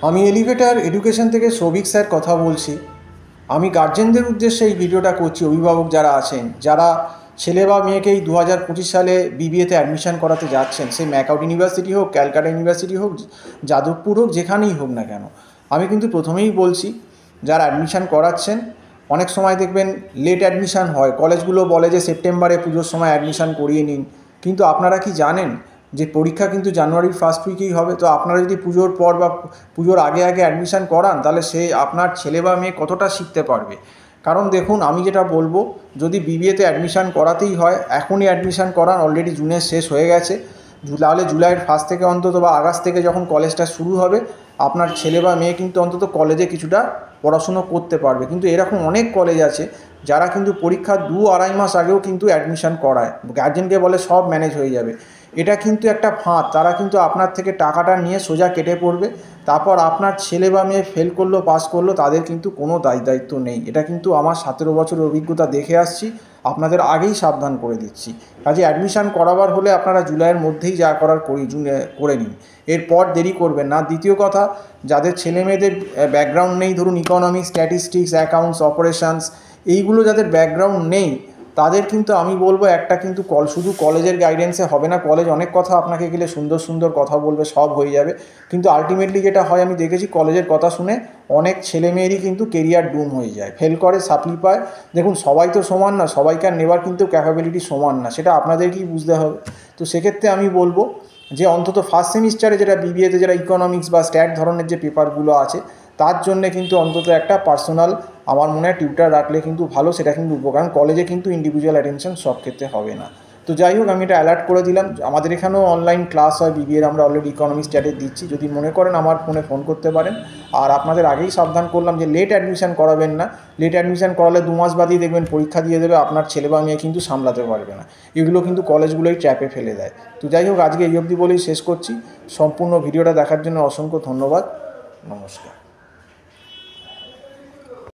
আমি elevator education থেকে Souvik sir কথা বলছি। আমি গার্জেনদের উদ্দেশ্যে এই ভিডিওটা করছি, অভিভাবক যারা আছেন, যারা ছেলে বা মেয়েকে এই 2025 সালে বিবিএতে অ্যাডমিশন করাতে যাচ্ছেন, সে ম্যাকআউট ইউনিভার্সিটি হোক, ক্যালকাটা ইউনিভার্সিটি হোক, যাদবপুর হোক, যেখানেই হোক না কেন। আমি কিন্তু প্রথমেই বলছি, যারা অ্যাডমিশন করাচ্ছেন, অনেক সময় দেখবেন লেট অ্যাডমিশন হয়। কলেজগুলো বলে যে সেপ্টেম্বরে পুজোর সময় অ্যাডমিশন করিয়ে নিন, কিন্তু আপনারা কি জানেন যে পরীক্ষা কিন্তু জানুয়ারির ফার্স্ট উইকেই হবে? তো আপনারা যদি পুজোর পর বা পুজোর আগে আগে অ্যাডমিশান করান, তাহলে সে আপনার ছেলে বা মেয়ে কতটা শিখতে পারবে? কারণ দেখুন, আমি যেটা বলবো, যদি বিবিএতে অ্যাডমিশান করাতেই হয়, এখনই অ্যাডমিশান করান। অলরেডি জুনের শেষ হয়ে গেছে, তাহলে জুলাইয়ের ফার্স্ট থেকে অন্তত বা আগস্ট থেকে যখন কলেজটা শুরু হবে, আপনার ছেলে বা মেয়ে কিন্তু অন্তত কলেজে কিছুটা পড়াশুনো করতে পারবে। কিন্তু এরকম অনেক কলেজ আছে যারা কিন্তু পরীক্ষার 2-2.5 মাস আগেও কিন্তু অ্যাডমিশান করায়, গার্জেনকে বলে সব ম্যানেজ হয়ে যাবে। এটা কিন্তু একটা ফাঁদ। তারা কিন্তু আপনার থেকে টাকাটা নিয়ে সোজা কেটে পড়বে। তারপর আপনার ছেলে বা মেয়ে ফেল করলো, পাস করলো, তাদের কিন্তু কোনো দায়িত্ব নেই। এটা কিন্তু আমার 17 বছরের অভিজ্ঞতা দেখে আসছি, আপনাদের আগেই সাবধান করে দিচ্ছি। কাজে অ্যাডমিশান করাবার হলে আপনারা জুলাইয়ের মধ্যেই যা করার জুনে করে নিন, এরপর দেরি করবেন না। দ্বিতীয় কথা, যাদের ছেলে মেয়েদের ব্যাকগ্রাউন্ড নেই, ধরুন ইকোনমিক্স, স্ট্যাটিস্টিক্স, অ্যাকাউন্টস, অপারেশানস, এইগুলো যাদের ব্যাকগ্রাউন্ড নেই, তাদের কিন্তু আমি বলবো একটা কিন্তু শুধু কলেজের গাইডেন্সে হবে না। কলেজ অনেক কথা আপনাকে গেলে সুন্দর সুন্দর কথা বলবে, সব হয়ে যাবে, কিন্তু আলটিমেটলি যেটা হয় আমি দেখেছি, কলেজের কথা শুনে অনেক ছেলেমেয়েরই কিন্তু কেরিয়ার ডুম হয়ে যায়, ফেল করে, সাপ্লি পায়। দেখুন, সবাই তো সমান না, সবাইকে আর নেবার কিন্তু ক্যাপাবিলিটি সমান না, সেটা আপনাদেরকেই বুঝতে হবে। তো সেক্ষেত্রে আমি বলবো যে অন্তত ফার্স্ট সেমিস্টারে যেটা বিবিএতে যেটা ইকোনমিক্স বা স্ট্যাট ধরনের যে পেপারগুলো আছে, তার জন্যে কিন্তু অন্তত একটা পার্সোনাল আমার মনে হয় টিউটার রাখলে কিন্তু ভালো, সেটা কিন্তু উপকার। কারণ কলেজে কিন্তু ইন্ডিভিজুয়াল অ্যাটেনশন সব ক্ষেত্রে হবে না। তো যাই হোক, আমি এটা অ্যালার্ট করে দিলাম। আমাদের এখানেও অনলাইন ক্লাস হয় বিবিএর, আমরা অলরেডি ইকোনমিক্স স্ট্যাটে দিচ্ছি। যদি মনে করেন আমার ফোনে ফোন করতে পারেন। আর আপনাদের আগেই সাবধান করলাম যে লেট অ্যাডমিশান করাবেন না। লেট অ্যাডমিশান করালে 2 মাস বাদেই দেখবেন পরীক্ষা দিয়ে দেবে, আপনার ছেলে বা মেয়ে কিন্তু সামলাতে পারবে না। এগুলো কিন্তু কলেজগুলোই ট্র্যাপে ফেলে দেয়। তো যাই হোক, আজকে এই অবধি বলেই শেষ করছি। সম্পূর্ণ ভিডিওটা দেখার জন্য অসংখ্য ধন্যবাদ। নমস্কার।